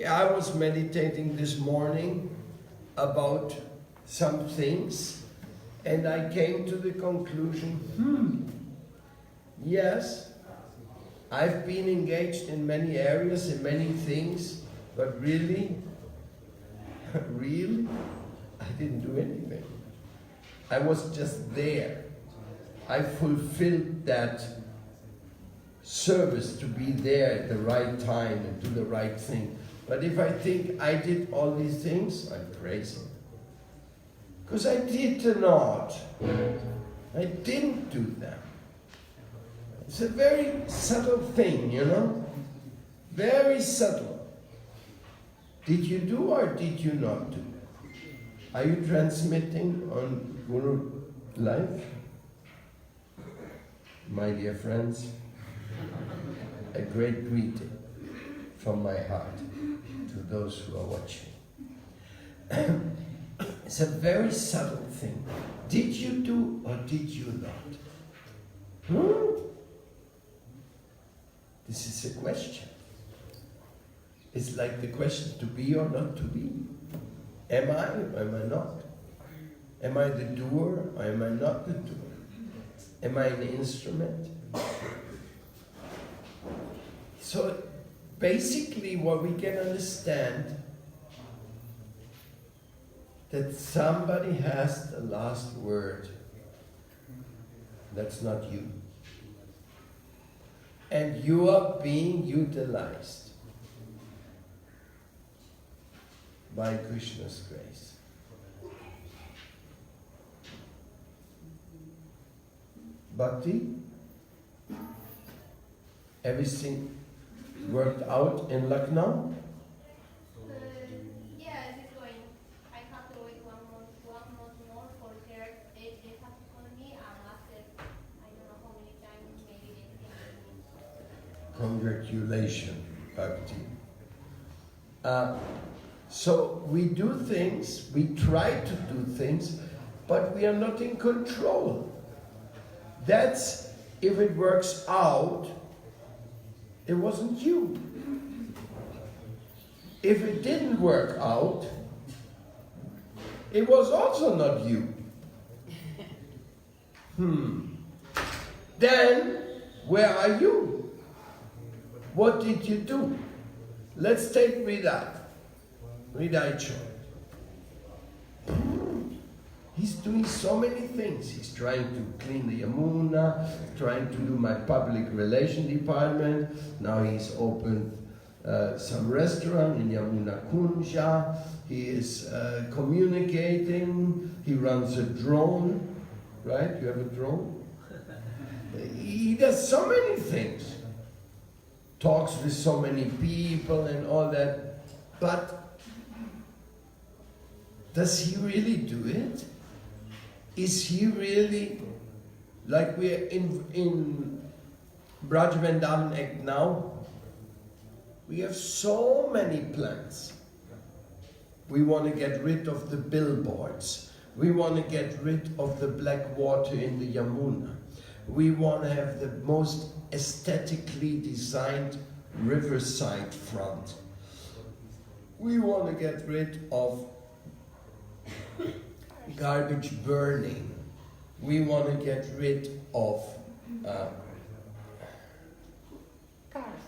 I was meditating this morning about some things, and I came to the conclusion, yes, I've been engaged in many areas, in many things, but really, I didn't do anything. I was just there. I fulfilled that service to be there at the right time and do the right thing. But if I think I did all these things, I'm crazy. Because I did not. I didn't do them. It's a very subtle thing, you know? Very subtle. Did you do or did you not do? Are you transmitting on Guru Life? My dear friends, a great greeting from my heart to those who are watching. It's a very subtle thing. Did you do or did you not? This is a question. It's like the question to be or not to be. Am I or am I not? Am I the doer or am I not the doer? Am I an instrument? So basically what we can understand, that somebody has the last word. That's not you. And you are being utilized by Krishna's grace. Bhakti, everything worked out in Lucknow? Yeah, it's going. I have to wait 1 month more for her. They have to call me and after I don't know how many times, maybe they can. Congratulations, Bhakti. So we do things, we try to do things, but we are not in control. That's, if it works out, it wasn't you. If it didn't work out, it was also not you. Then, where are you? What did you do? Let's take Hridayachar. He's doing so many things. He's trying to clean the Yamuna, trying to do my public relation department. Now he's opened some restaurant in Yamuna Kunja. He is communicating. He runs a drone, right? You have a drone? He does so many things. Talks with so many people and all that. But does he really do it? Is he really, like we're in Braj Vrindavan Act now, we have so many plans. We want to get rid of the billboards. We want to get rid of the black water in the Yamuna. We want to have the most aesthetically designed riverside front. We want to get rid of garbage burning. We want to get rid of cars.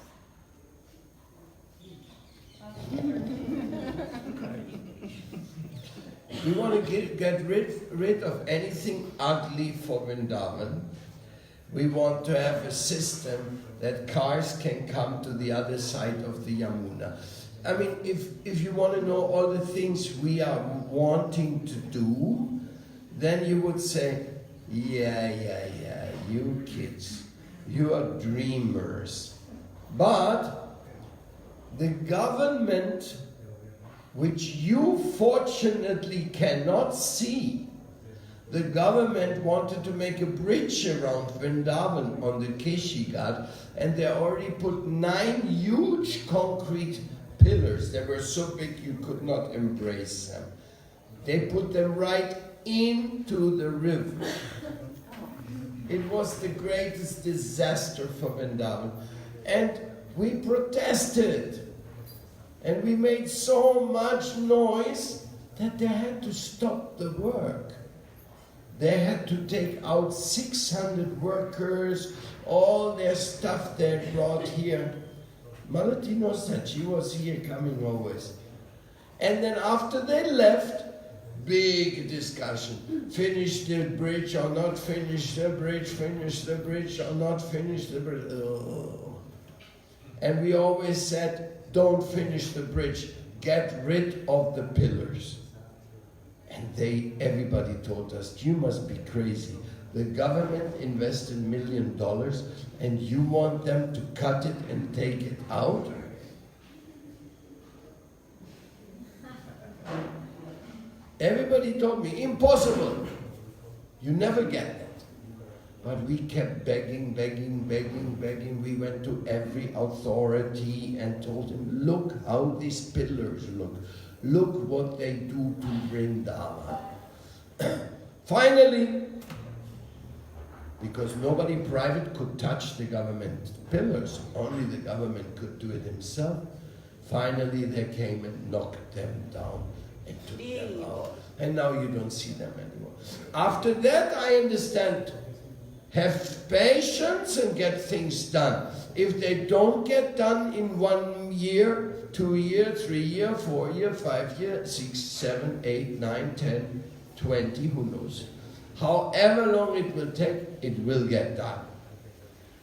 We want to get rid of anything ugly for Vrindavan. We want to have a system that cars can come to the other side of the Yamuna. I mean, if you want to know all the things we are wanting to do, then you would say, yeah, you kids, you are dreamers. But the government, which you fortunately cannot see, the government wanted to make a bridge around Vrindavan on the Keshi Ghat, and they already put 9 huge concrete pillars. They were so big you could not embrace them. They put them right into the river. It was the greatest disaster for Vrindavan. And we protested. And we made so much noise that they had to stop the work. They had to take out 600 workers, all their stuff they brought here. Malati knows that, she was here coming always. And then after they left, big discussion. Finish the bridge or not finish the bridge, finish the bridge or not finish the bridge. Oh. And we always said, don't finish the bridge, get rid of the pillars. And everybody told us, you must be crazy. The government invested $1 million and you want them to cut it and take it out? Everybody told me, impossible. You never get that. But we kept begging. We went to every authority and told them, look how these pillars look. Look what they do to Vrindavan. Finally, because nobody private could touch the government pillars, only the government could do it himself, finally they came and knocked them down and took them out. And now you don't see them anymore. After that, I understand, have patience and get things done. If they don't get done in 1 year, 2 year, 3 year, 4 year, 5 year, 6, 7, 8, 9, 10, 20, who knows? However long it will take, it will get done.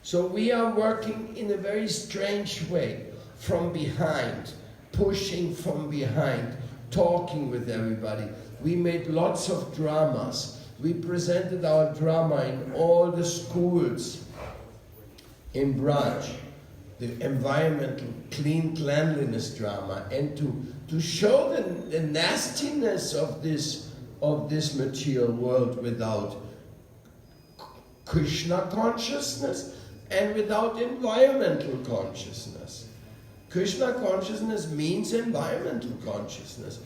So we are working in a very strange way, from behind, pushing from behind, talking with everybody. We made lots of dramas. We presented our drama in all the schools in Braj, the environmental cleanliness drama, and to show the nastiness of this material world without Krishna consciousness and without environmental consciousness. Krishna consciousness means environmental consciousness.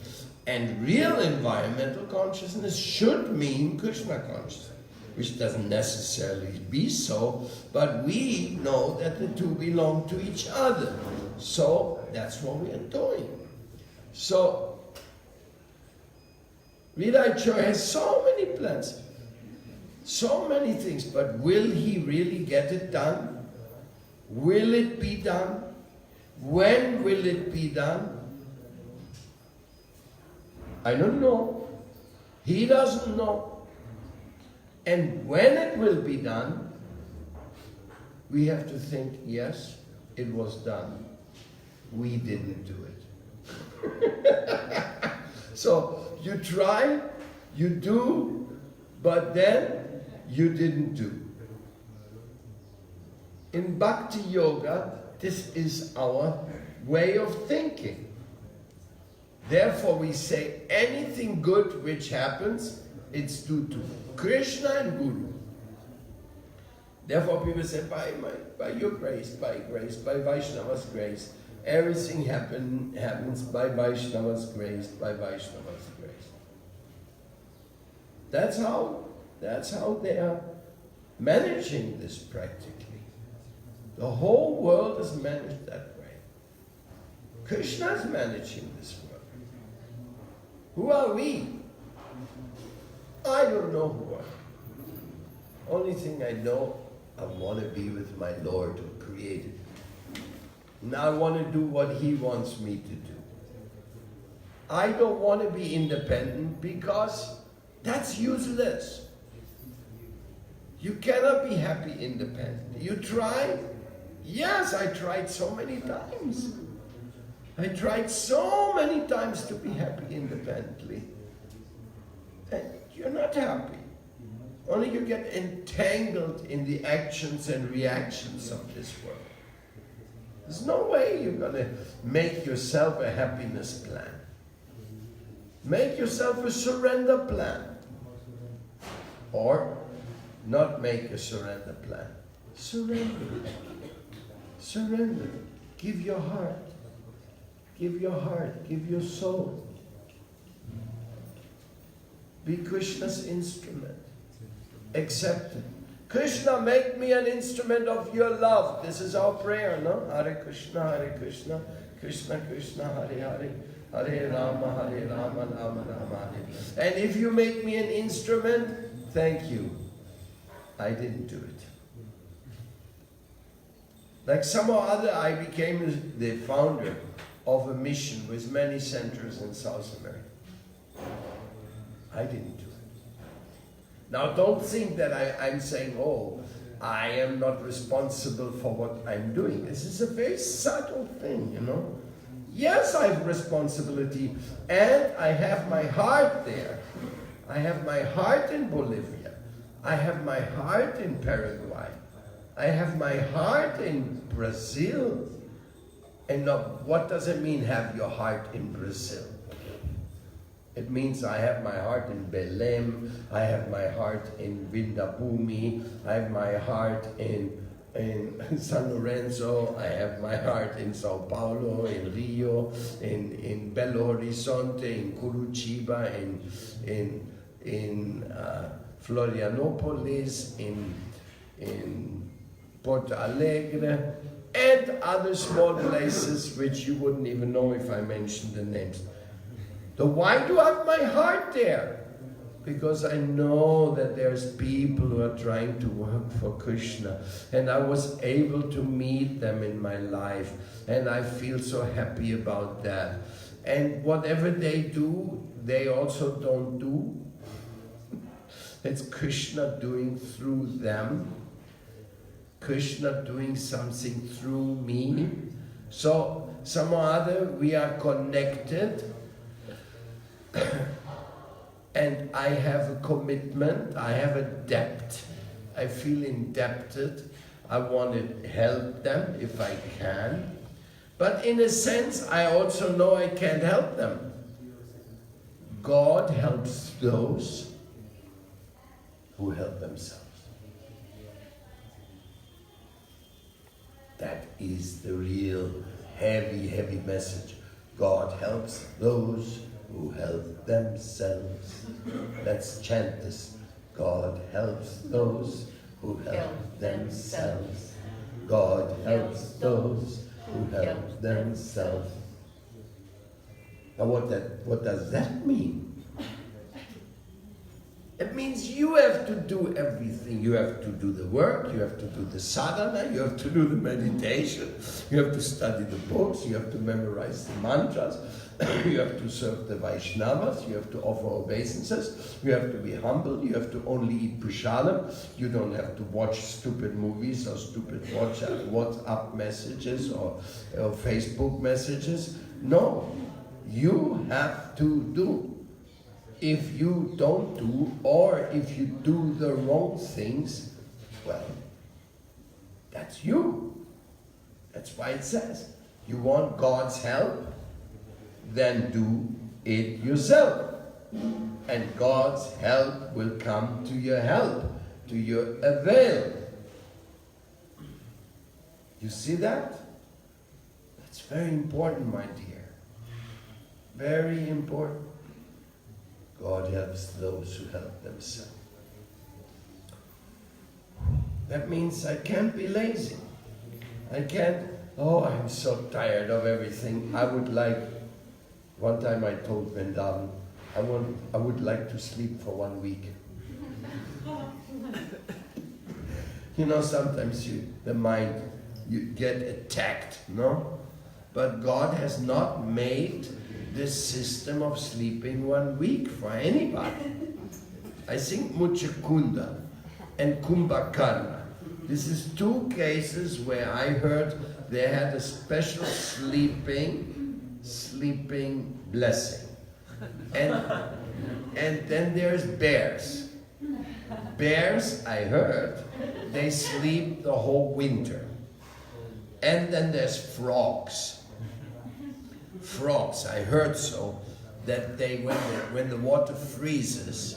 And real environmental consciousness should mean Krishna consciousness, which doesn't necessarily be so, but we know that the two belong to each other. So that's what we are doing. So Vidai Choi has so many plans, so many things, but will he really get it done? Will it be done? When will it be done? I don't know. He doesn't know. And when it will be done, we have to think, yes, it was done. We didn't do it. So you try, you do, but then you didn't do. In Bhakti Yoga, this is our way of thinking. Therefore we say anything good which happens, it's due to Krishna and Guru. Therefore people say, by your grace, by Vaishnava's grace, everything happens by Vaishnava's grace, by Vaishnava's grace. That's how they are managing this practically. The whole world is managed that way. Krishna is managing this world. Who are we? I don't know who I am. Only thing I know, I want to be with my Lord who created me. And I want to do what He wants me to do. I don't want to be independent because that's useless. You cannot be happy independent. You try? Yes, I tried so many times. I tried so many times to be happy independently. And you're not happy. Only you get entangled in the actions and reactions of this world. There's no way you're going to make yourself a happiness plan. Make yourself a surrender plan. Or not make a surrender plan. Surrender. Surrender. Give your heart. Give your heart. Give your soul. Be Krishna's instrument. Accept it. Krishna, make me an instrument of your love. This is our prayer, no? Hare Krishna, Krishna Krishna, Hare Hare, Hare Rama, Rama Rama, Hare. And if you make me an instrument, thank you. I didn't do it. Like somehow or other, I became the founder of a mission with many centers in South America. I didn't do it. Now don't think that I'm saying, oh, I am not responsible for what I'm doing. This is a very subtle thing, you know. Yes, I have responsibility, and I have my heart there. I have my heart in Bolivia. I have my heart in Paraguay. I have my heart in Brazil. And now, what does it mean, have your heart in Brazil? It means I have my heart in Belém, I have my heart in Vindabhumi, I have my heart in San Lorenzo, I have my heart in Sao Paulo, in Rio, in Belo Horizonte, in Curitiba, in Florianopolis, in Porto Alegre, and other small places which you wouldn't even know if I mentioned the names. So why do I have my heart there? Because I know that there's people who are trying to work for Krishna, and I was able to meet them in my life, and I feel so happy about that. And whatever they do, they also don't do. It's Krishna doing through them. Krishna doing something through me. So, somehow or other, we are connected. And I have a commitment, I have a debt. I feel indebted. I want to help them if I can. But in a sense, I also know I can't help them. God helps those who help themselves. That is the real heavy, heavy message. God helps those who help themselves. Let's chant this. God helps those who help themselves. God helps those who help themselves. Now what does that mean? It means you have to do everything. You have to do the work, you have to do the sadhana, you have to do the meditation, you have to study the books, you have to memorize the mantras, you have to serve the Vaishnavas, you have to offer obeisances, you have to be humble, you have to only eat prasadam, you don't have to watch stupid movies or stupid WhatsApp messages or Facebook messages. No, you have to do. If you don't do, or if you do the wrong things, well, that's you. That's why it says, you want God's help, then do it yourself. And God's help will come to your help, to your avail. You see that? That's very important, my dear. Very important. God helps those who help themselves. That means I can't be lazy. I can't, oh, I'm so tired of everything. I would like, one time I told Vrindavan, I would like to sleep for 1 week. You know, sometimes the mind, you get attacked, no? But God has not made this system of sleeping 1 week for anybody. I think Muchakunda and Kumbhakarna, this is 2 cases where I heard they had a special sleeping blessing. And then there's bears. Bears, I heard, they sleep the whole winter. And then there's frogs. Frogs, I heard so, that they, when the water freezes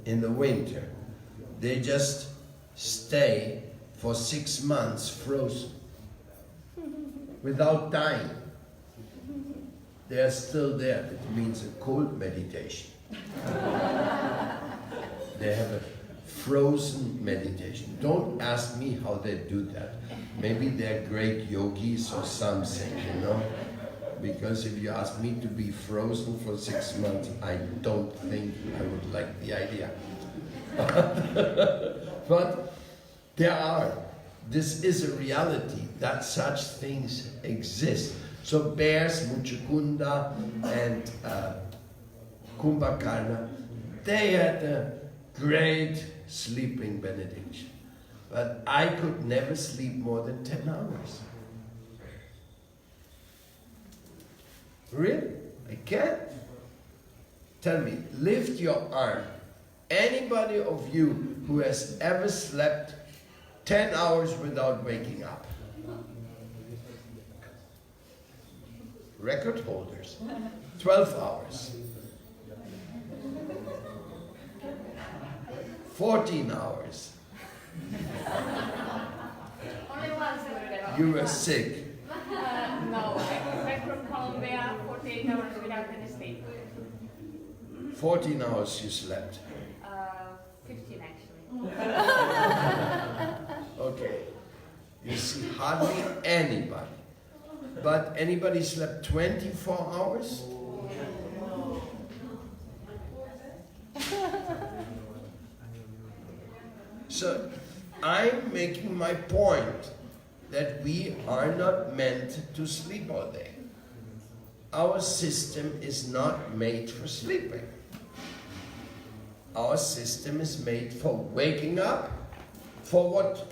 in the winter, they just stay for 6 months frozen, without dying. They are still there. It means a cold meditation. They have a frozen meditation. Don't ask me how they do that. Maybe they're great yogis or something, you know. Because if you ask me to be frozen for 6 months, I don't think I would like the idea. But this is a reality that such things exist. So bears, Muchukunda and Kumbhakarna, they had a great sleeping benediction. But I could never sleep more than 10 hours. Really? I can't. Tell me, lift your arm. Anybody of you who has ever slept 10 hours without waking up? Record holders. 12 hours. 14 hours. Only once I would get off. You were sick. No, I came back from Colombia 48 hours without any sleep. 14 hours you slept. 15 actually. Okay. You see, hardly anybody. But anybody slept 24 hours? So, I'm making my point that we are not meant to sleep all day. Our system is not made for sleeping. Our system is made for waking up. For what?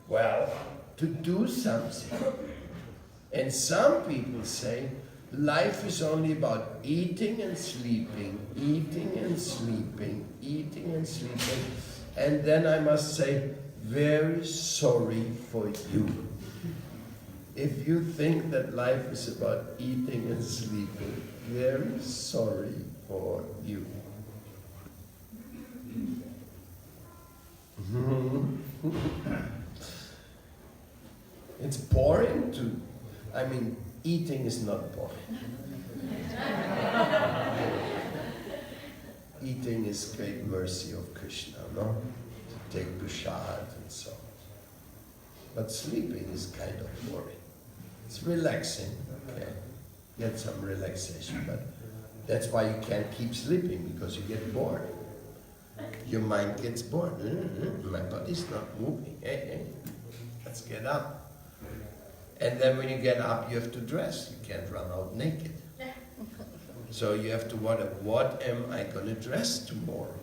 Well, to do something. And some people say life is only about eating and sleeping, eating and sleeping, eating and sleeping. And then I must say, very sorry for you. If you think that life is about eating and sleeping, very sorry for you. It's boring to, eating is not boring. Eating is great mercy of Krishna, no? To take prasad and so on. But sleeping is kind of boring. It's relaxing, okay? Get some relaxation, but that's why you can't keep sleeping, because you get bored. Your mind gets bored. My body's not moving. Hey, let's get up. And then when you get up, you have to dress. You can't run out naked. So you have to wonder, what am I going to dress tomorrow?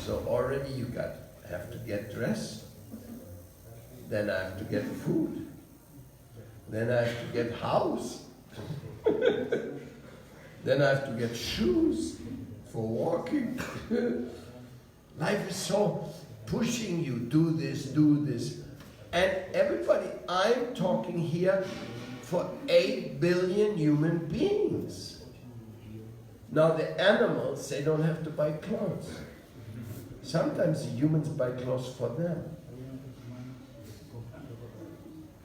So already you have to get dressed. Then I have to get food. Then I have to get house. Then I have to get shoes for walking. Life is so pushing you, do this, do this. And everybody, I'm talking here for 8 billion human beings. Now the animals, they don't have to buy clothes. Sometimes the humans buy clothes for them.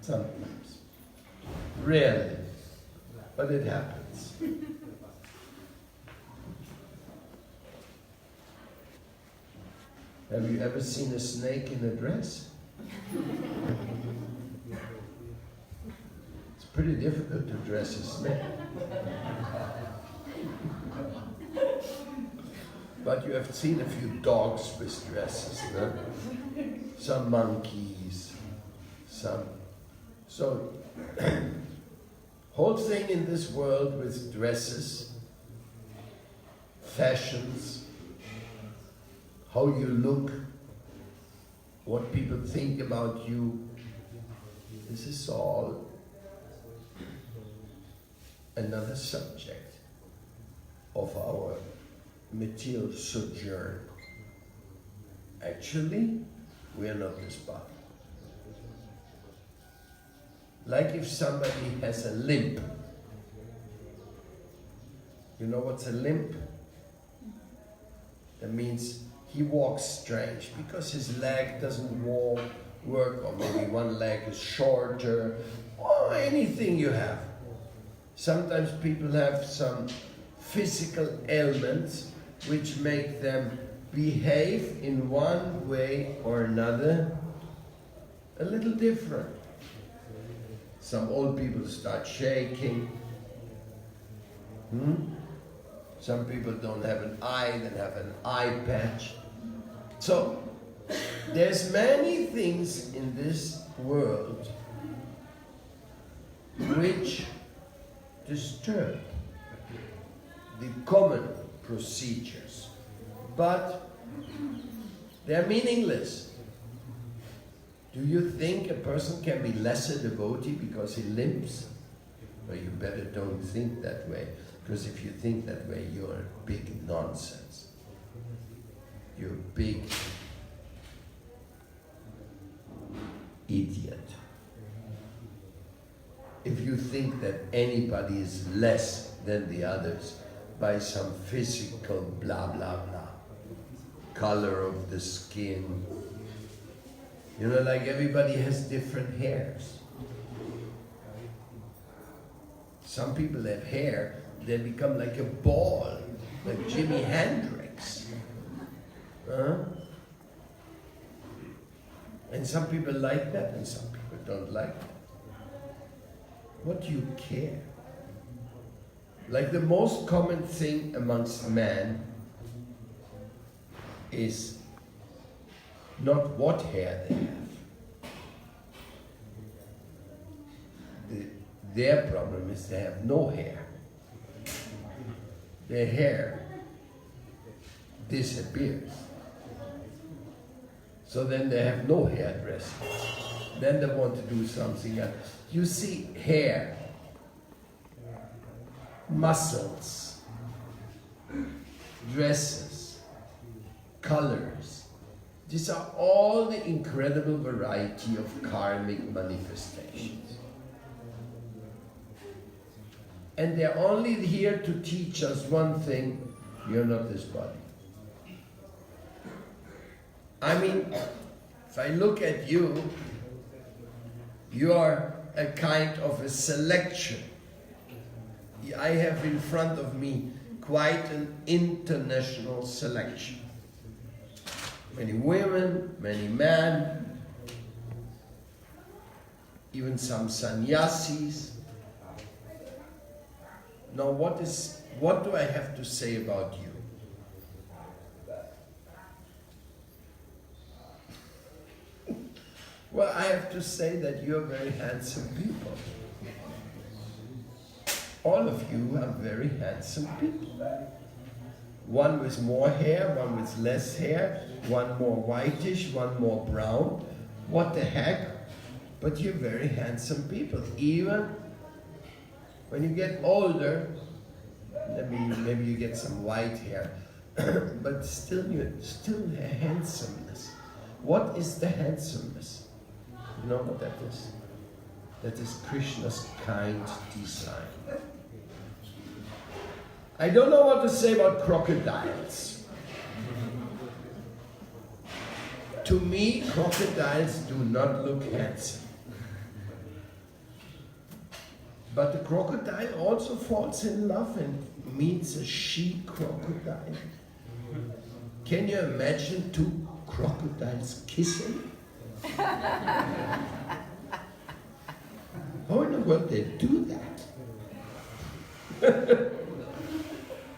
Sometimes. Rarely. But it happens. Have you ever seen a snake in a dress? It's pretty difficult to dress a snake. But you have seen a few dogs with dresses, no? Some monkeys, some. So, whole thing in this world with dresses, fashions, how you look, what people think about you, this is all another subject of our material sojourn. Actually, we are not this body. Like if somebody has a limp. You know what's a limp? That means he walks strange because his leg doesn't work, or maybe one leg is shorter, or anything you have. Sometimes people have some physical ailments which make them behave in one way or another a little different. Some old people start shaking, Hmm? Some people don't have an eye, then have an eye patch. So, there's many things in this world which disturb the common procedures, but they're meaningless. Do you think a person can be less a devotee because he limps? Well, you better don't think that way, because if you think that way, you're a big nonsense. You're a big idiot. If you think that anybody is less than the others by some physical blah blah blah, color of the skin, you know, like everybody has different hairs. Some people have hair, they become like a ball, like Jimi Hendrix. And some people like that and some people don't like it. What do you care? Like the most common thing amongst men is not what hair they have. Their problem is they have no hair. Their hair disappears. So then they have no hairdresser. Then they want to do something else. You see, hair, muscles, dresses, colors. These are all the incredible variety of karmic manifestations. And they're only here to teach us one thing: you're not this body. I mean, if I look at you, you are a kind of a selection. I have in front of me quite an international selection. Many women, many men, even some sannyasis. Now what do I have to say about you? Well, I have to say that you're very handsome people. All of you are very handsome people. One with more hair, one with less hair, one more whitish, one more brown. What the heck? But you're very handsome people. Even when you get older, maybe you get some white hair, but still a handsomeness. What is the handsomeness? You know what that is? That is Krishna's kind design. I don't know what to say about crocodiles. To me, crocodiles do not look handsome. But the crocodile also falls in love and meets a she-crocodile. Can you imagine two crocodiles kissing? How in the world they do that?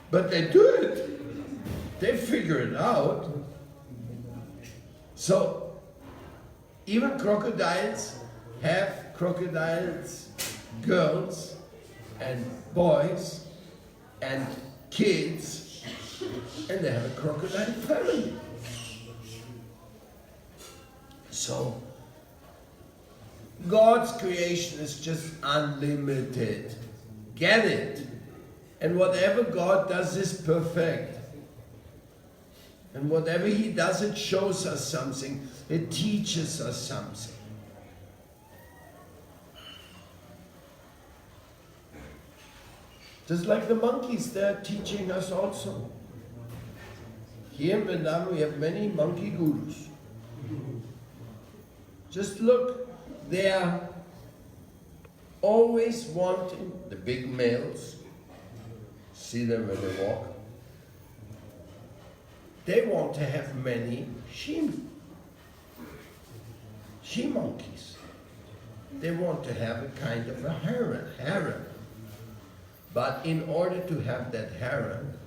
But they do it. They figure it out. So, even crocodiles have girls and boys and kids, and they have a crocodile family. So, God's creation is just unlimited. Get it? And whatever God does is perfect. And whatever He does, it shows us something. It teaches us something. Just like the monkeys, they're teaching us also. Here in Vrindavan, we have many monkey gurus. Just look, they are always wanting, the big males, see them when they walk, they want to have many she-monkeys. They want to have a kind of a harem. But in order to have that harem,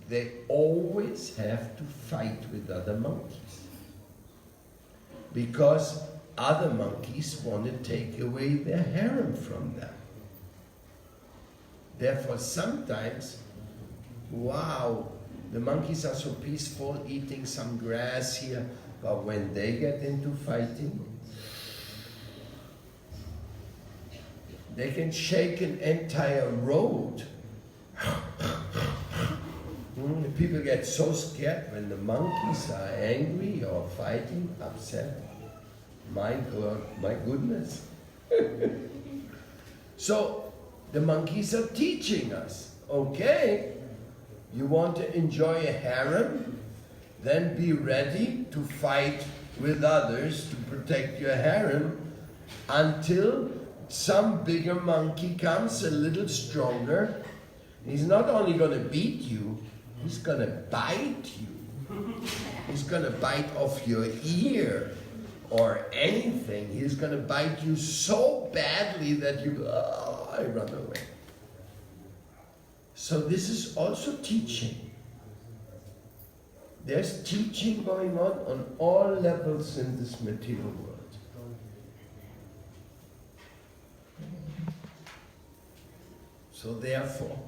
they always have to fight with other monkeys. Because other monkeys want to take away their harem from them. Therefore, sometimes, wow, the monkeys are so peaceful, eating some grass here, but when they get into fighting, they can shake an entire road. People get so scared when the monkeys are angry or fighting, upset. My God, my goodness. So the monkeys are teaching us, okay, you want to enjoy a harem, then be ready to fight with others to protect your harem until some bigger monkey comes, a little stronger. He's not only going to beat you, he's going to bite you. He's going to bite off your ear or anything. He's going to bite you so badly that you I run away. So this is also teaching. There's teaching going on all levels in this material world. So therefore,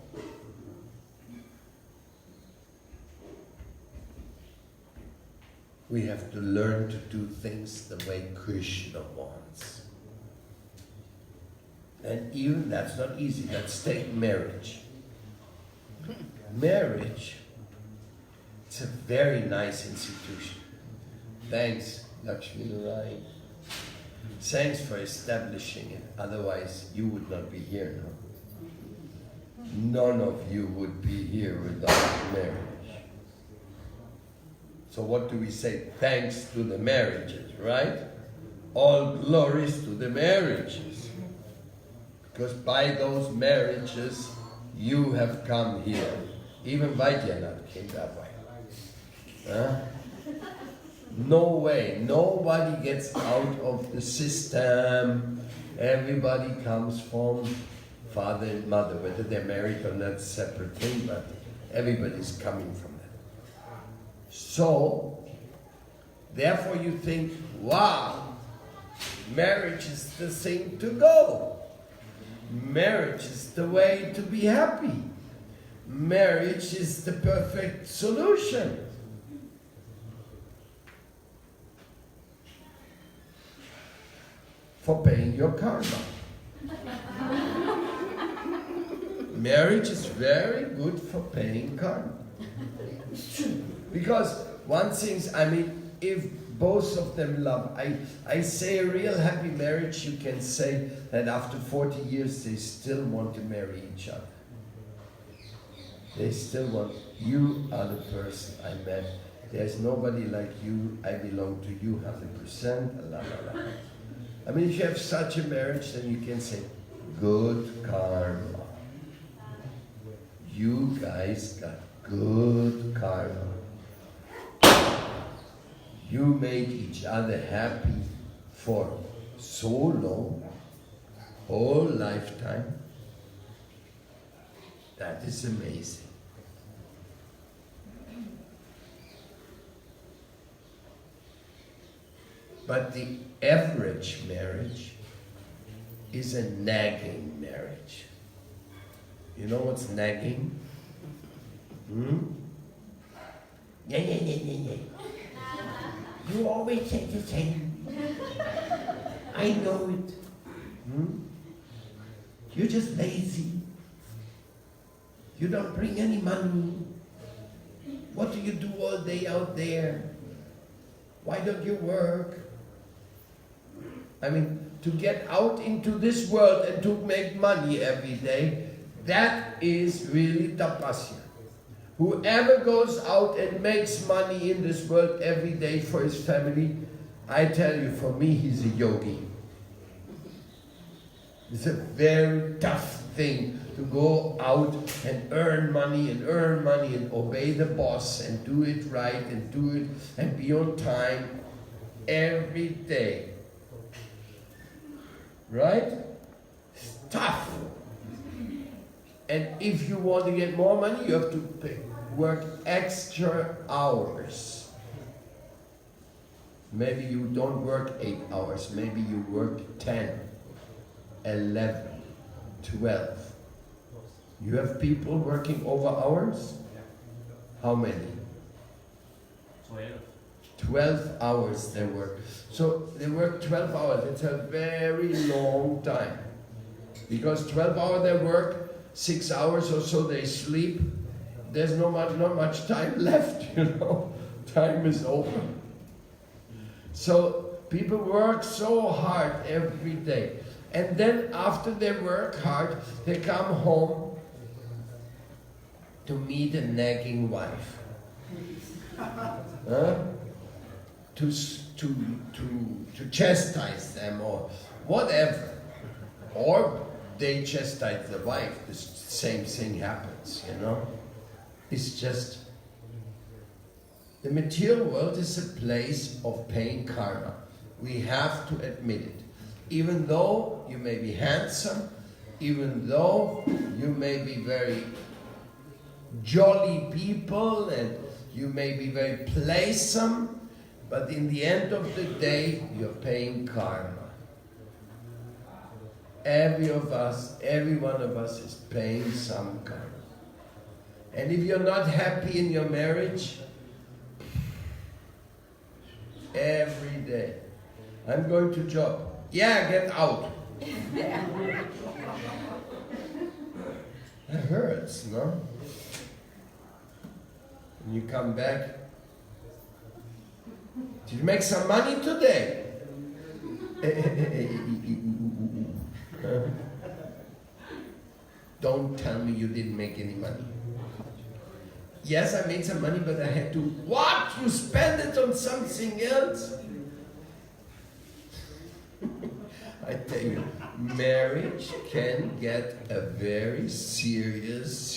we have to learn to do things the way Krishna wants. And even that's not easy. Let's take marriage. Marriage, it's a very nice institution. Thanks, Lakshmi Narayan. Thanks for establishing it. Otherwise, you would not be here now. None of you would be here without marriage. So what do we say? Thanks to the marriages, right? All glories to the marriages. Because by those marriages, you have come here. Even Vaidyanatha came that way. Huh? No way. Nobody gets out of the system. Everybody comes from father and mother. Whether they're married or not, separate thing, but everybody's coming from that. So, therefore you think, wow, marriage is the thing to go. Marriage is the way to be happy. Marriage is the perfect solution. For paying your karma. Marriage is very good for paying karma. Because one thing, I mean, if both of them love, I say a real happy marriage, you can say that after 40 years they still want to marry each other. They still want, you are the person I met. There's nobody like you, I belong to you 100%, la la la. I mean, if you have such a marriage, then you can say, good karma. You guys got good karma. You made each other happy for so long, whole lifetime. That is amazing. But the average marriage is a nagging marriage. You know what's nagging? Yeah. You always say the same. I know it. You're just lazy. You don't bring any money. What do you do all day out there? Why don't you work? I mean, to get out into this world and to make money every day, that is really tapasya. Whoever goes out and makes money in this world every day for his family, I tell you, for me, he's a yogi. It's a very tough thing to go out and earn money and obey the boss and do it right and do it and be on time every day. Right? It's tough. And if you want to get more money, you have to work extra hours. Maybe you don't work 8 hours, maybe you work 10, 11, 12. You have people working over hours? How many? 12. 12 hours they work. So they work 12 hours. It's a very long time. Because 12 hours they work, 6 hours or so they sleep. There's not much time left, you know. Time is over. So people work so hard every day. And then after they work hard, they come home to meet a nagging wife. Huh? To chastise them or whatever. Or they chastise the wife. The same thing happens, you know. It's just, the material world is a place of paying karma. We have to admit it. Even though you may be handsome, even though you may be very jolly people and you may be very playful, but in the end of the day, you're paying karma. Every one of us is paying some karma. And if you're not happy in your marriage, every day, I'm going to job. Yeah, get out. That hurts, no? And you come back. Did you make some money today? Don't tell me you didn't make any money. Yes, I made some money, but I had to... What? You spend it on something else? I tell you, marriage can get a very serious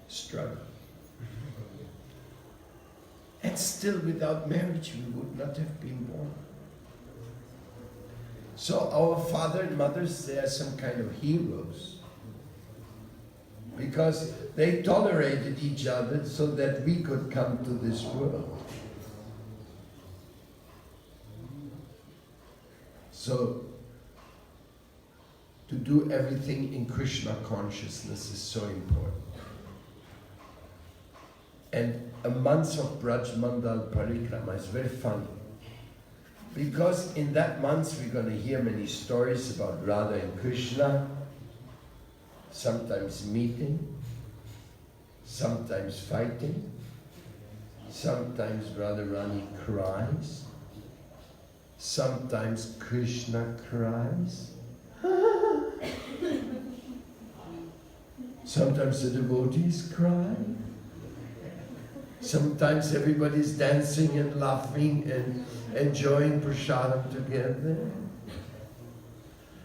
struggle. And still, without marriage, we would not have been born. So our father and mothers, they are some kind of heroes. Because they tolerated each other so that we could come to this world. So, to do everything in Krishna consciousness is so important. And a month of Braj Mandal Parikrama is very funny. Because in that month we're going to hear many stories about Radha and Krishna, sometimes meeting, sometimes fighting, sometimes Radharani cries, sometimes Krishna cries, sometimes the devotees cry, sometimes everybody's dancing and laughing and enjoying prasadam together.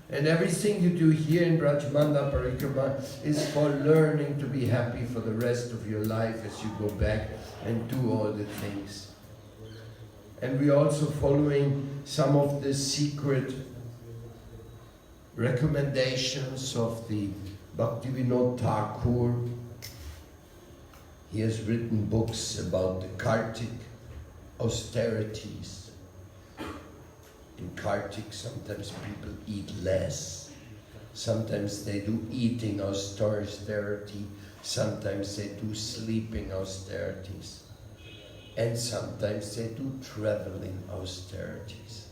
And everything you do here in Brajmanda Parikrama is for learning to be happy for the rest of your life as you go back and do all the things. And we're also following some of the secret recommendations of the Bhaktivinoda Thakur. He has written books about the Kartik austerities. In Kartik, sometimes people eat less. Sometimes they do eating austerity. Sometimes they do sleeping austerities. And sometimes they do traveling austerities.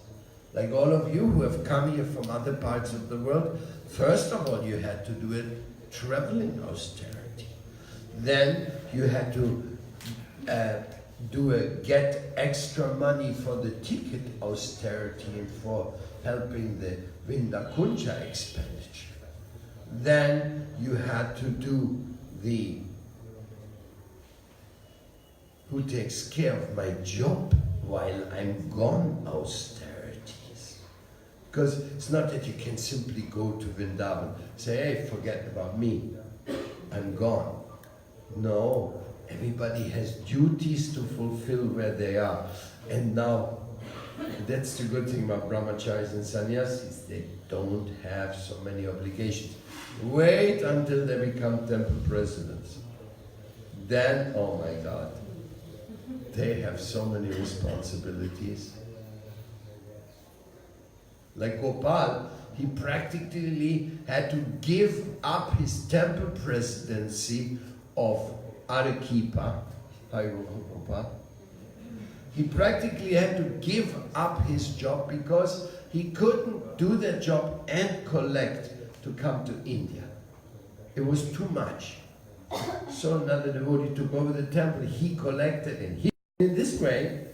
Like all of you who have come here from other parts of the world, first of all you had to do a traveling austerity. Then you had to get extra money for the ticket austerity and for helping the Vindakunja expenditure. Then you had to do the who takes care of my job while I'm gone austerities. Because it's not that you can simply go to Vrindavan, say, hey, forget about me, I'm gone. No, everybody has duties to fulfill where they are. And now That's the good thing about brahmacharis and sannyasis. They don't have so many obligations. Wait until they become temple presidents. Then, oh my God, they have so many responsibilities. Like Gopal, he practically had to give up his temple presidency of Arequipa. Gopal. He practically had to give up his job because he couldn't do that job and collect to come to India. It was too much. So another devotee took over the temple, he collected and he... In this way,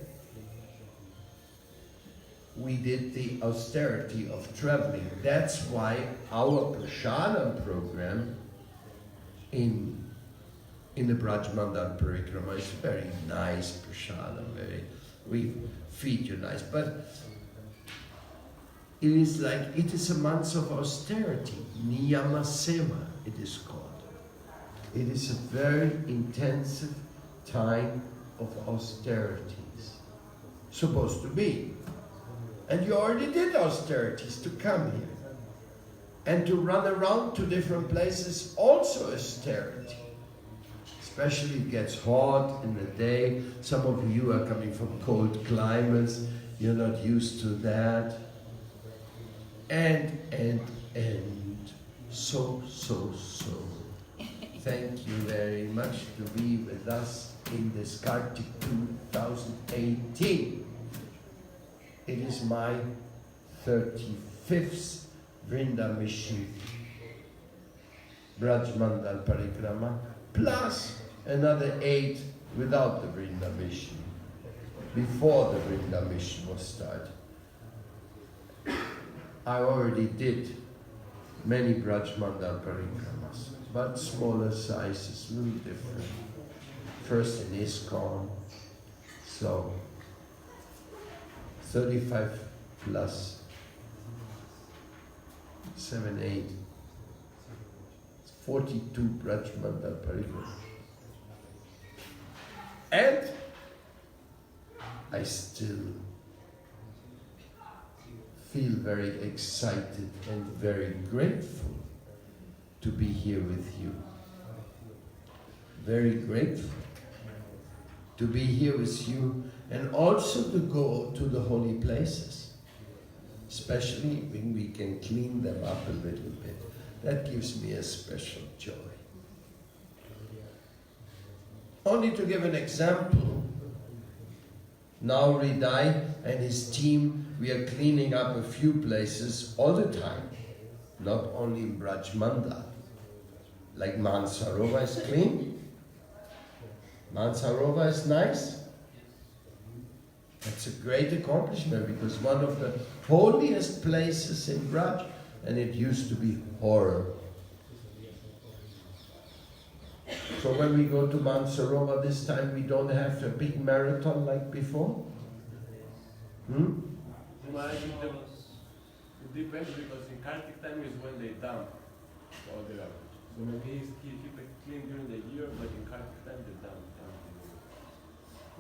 we did the austerity of traveling. That's why our Prasadam program in the Braj Mandal Parikrama is very nice Prasadam, we feed you nice, but it is a month of austerity, Niyama Seva it is called. It is a very intensive time of austerities, supposed to be. And you already did austerities to come here. And to run around to different places, also austerity. Especially it gets hot in the day. Some of you are coming from cold climates. You're not used to that. And. So. Thank you very much to be with us in this Kartik 2018. It is my 35th Vrinda Mission Braj Mandal Parikrama, plus another 8 without the Vrinda Mission, before the Vrinda Mission was started. I already did many Braj Mandal Parikramas, but smaller sizes, a little different. First in ISKCON, so 35 plus 7, 8, 42 Braj Mandal Parikramas. And I still feel very excited and very grateful to be here with you. Very grateful to be here with you and also to go to the holy places, especially when we can clean them up a little bit. That gives me a special joy. Only to give an example, now Hridai and his team, we are cleaning up a few places all the time, not only in Braj Mandal. Like Mansarovar is clean. Mansarovar is nice. That's a great accomplishment because one of the holiest places in Braj, and it used to be horrible. So when we go to Mansarovar this time, we don't have a big marathon like before? Well, I think it depends because in Kartik time is when they dump all the garbage. So maybe he keep it clean during the year, but in Kartik time they dump.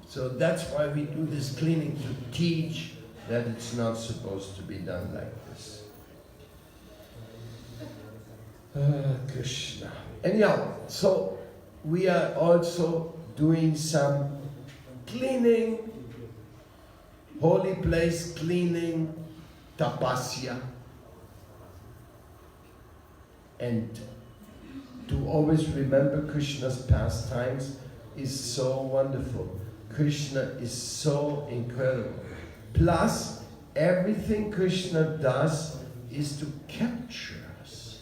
So that's why we do this cleaning, to teach that it's not supposed to be done like this. Krishna. Anyhow, so we are also doing some cleaning, holy place cleaning, tapasya. And to always remember Krishna's pastimes is so wonderful. Krishna is so incredible. Plus, everything Krishna does is to capture us.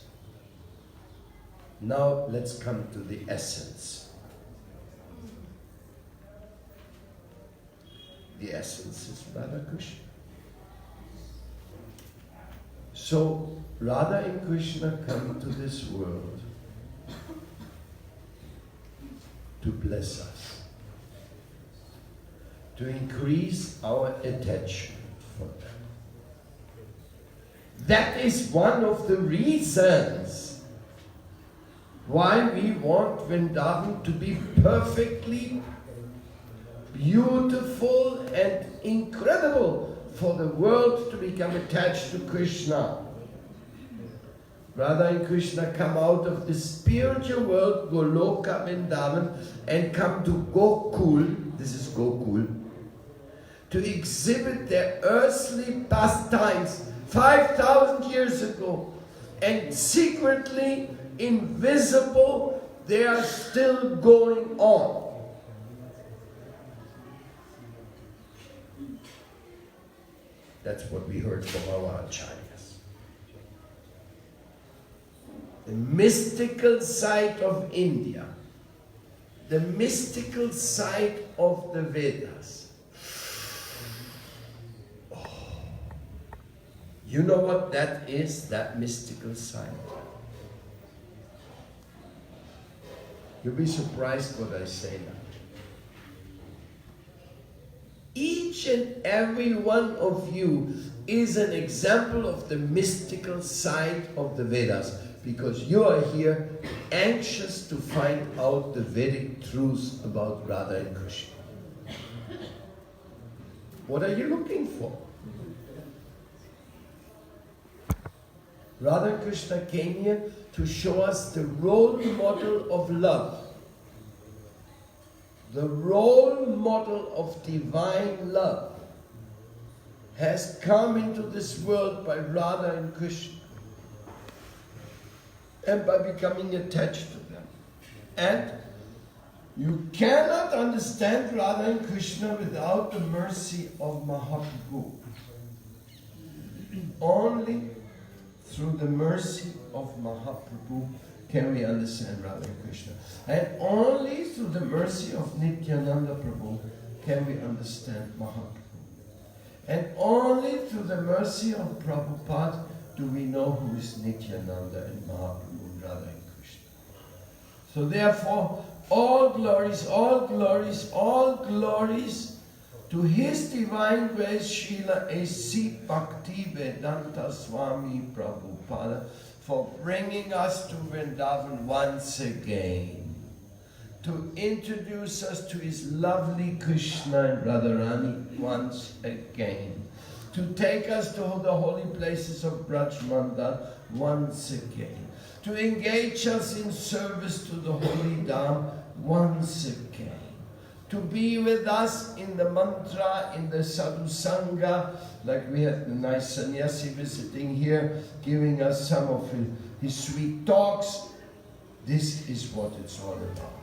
Now let's come to the essence. The essence is Radha Krishna. So, Radha and Krishna come to this world to bless us, to increase our attachment for them. That is one of the reasons why we want Vrindavan to be perfectly beautiful and incredible for the world to become attached to Krishna. Radha and Krishna come out of the spiritual world, Goloka Vrindavan, and come to Gokul, this is Gokul, to exhibit their earthly pastimes 5,000 years ago. And secretly, invisible, they are still going on. That's what we heard from our acharyas. The mystical side of India, the mystical side of the Vedas. Oh. You know what that is, that mystical side? You'll be surprised what I say now. Each and every one of you is an example of the mystical side of the Vedas, because you are here anxious to find out the Vedic truths about Radha and Krishna. What are you looking for? Radha and Krishna came here to show us the role model of love. The role model of divine love has come into this world by Radha and Krishna, and by becoming attached to them. And you cannot understand Radha and Krishna without the mercy of Mahaprabhu. Only through the mercy of Mahaprabhu can we understand Radha and Krishna. And only through the mercy of Nityananda Prabhu can we understand Mahaprabhu. And only through the mercy of Prabhupada do we know who is Nityananda and Mahaprabhu and Radha and Krishna. So therefore, all glories, all glories, all glories to His Divine Grace Srila A.C. Bhakti Vedanta Swami Prabhupada for bringing us to Vrindavan once again, to introduce us to His lovely Krishna and Radharani once again, to take us to the holy places of Braj Mandal once again, to engage us in service to the holy Dham once again, to be with us in the mantra, in the sadhu sangha, like we had the nice sannyasi visiting here, giving us some of his sweet talks. This is what it's all about.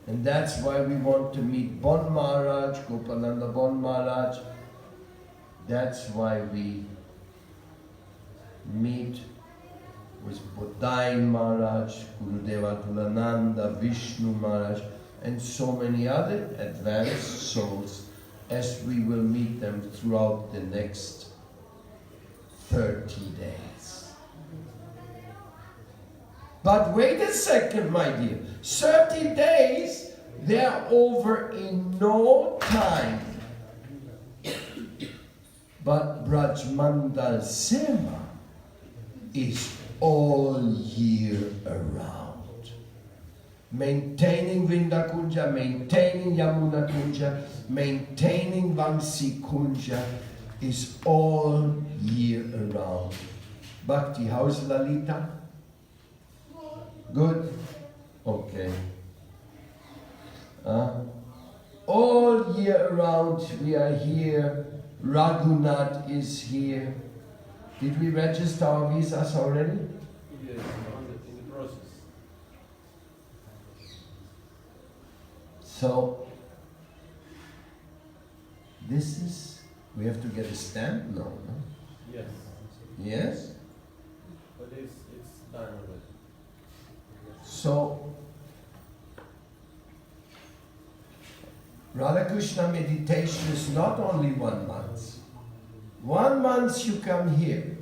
And that's why we want to meet Bon Maharaj, Gopalananda Bon Maharaj. That's why we meet with Bodai Maharaj, Gurudeva Tulananda, Vishnu Maharaj, and so many other advanced souls, as we will meet them throughout the next 30 days. But wait a second, my dear. 30 days, they're over in no time. But Braj Mandal Seva is all year around. Maintaining Vrindakunja, maintaining Yamuna Kunja, maintaining Vamsi Kunja is all year around. Bhakti, how's Lalita? Good? Okay. All year around we are here. Raghunath is here. Did we register our visas already? Yes, in the process. So, this is, we have to get a stamp now, no? Yes, Yes? but it's done already. So, Radha Krishna meditation is not only 1 month. 1 month you come here.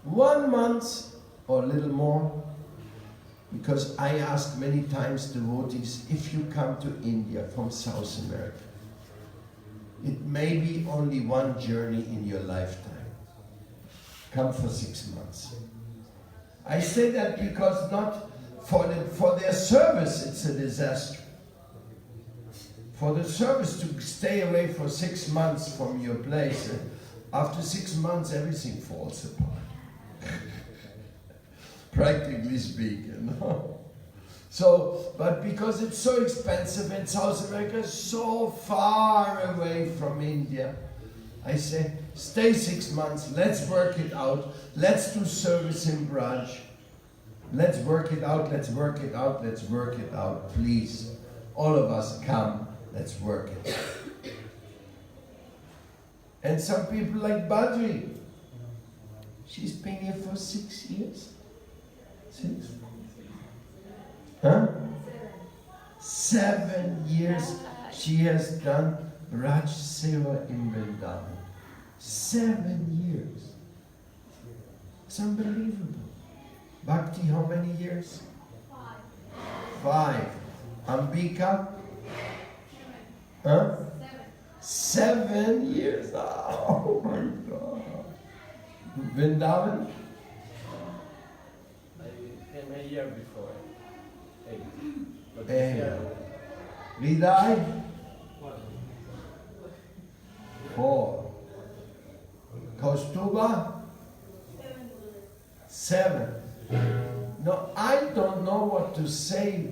1 month or a little more, because I ask many times devotees, if you come to India from South America, it may be only one journey in your lifetime. Come for 6 months. I say that because not for their service it's a disaster. for the service to stay away for 6 months from your place. After 6 months, everything falls apart. Practically speaking. So, but because it's so expensive in South America, so far away from India, I say, stay 6 months, let's work it out, let's do service in Braj. Let's work it out, let's work it out, let's work it out, please. All of us come, let's work it out. And some people like Badri, she's been here for 6 years. 6? Huh? 7 years she has done Raj Seva in Vrindavan. 7 years. It's unbelievable. Bhakti, how many years? 5. Ambika? 7. 7 years. Oh my God. Vrindavan? I came a year before. 8. But Eh. Viday? 4. Kaustuba? 7. No, I don't know what to say,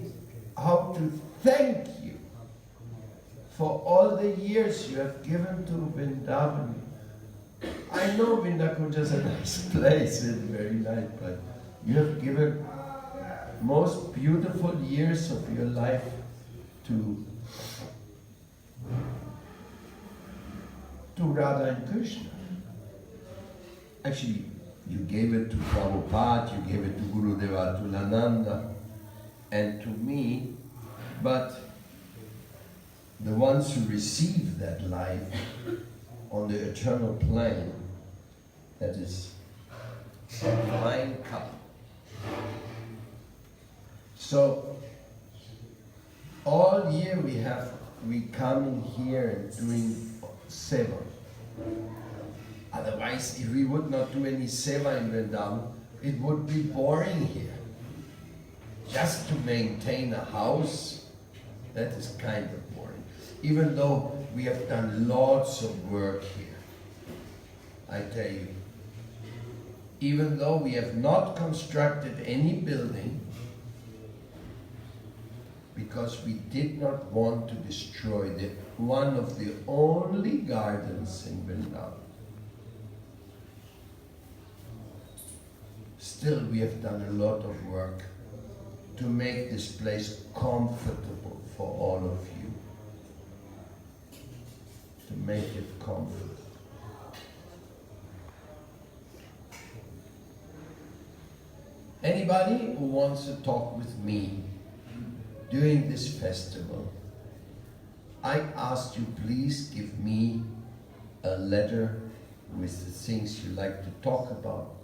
how to thank you for all the years you have given to Vrindavan. I know Vindakuja is a nice place, it's very nice, but you have given most beautiful years of your life to Radha and Krishna. Actually, you gave it to Prabhupada, you gave it to Gurudeva Tulananda, and to me, but the ones who receive that life on the eternal plane, that is a divine couple. So, all year we come in here and doing seva. Otherwise, if we would not do any seva in Vrindavan, it would be boring here. Just to maintain a house, that is kind of boring. Even though we have done lots of work here, I tell you. Even though we have not constructed any building, because we did not want to destroy one of the only gardens in Vrindavan. Still, we have done a lot of work to make this place comfortable for all of you. To make it comfortable. Anybody who wants to talk with me during this festival, I ask you please give me a letter with the things you like to talk about.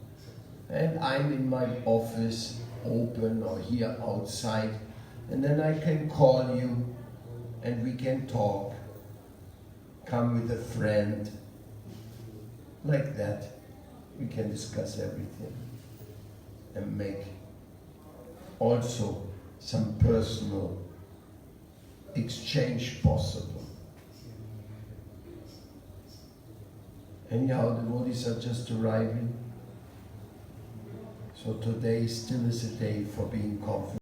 And I'm in my office, open or here outside, and then I can call you and we can talk. Come with a friend, like that. We can discuss everything and make also some personal exchange possible. Anyhow, the devotees are just arriving. So today still is a day for being comfortable.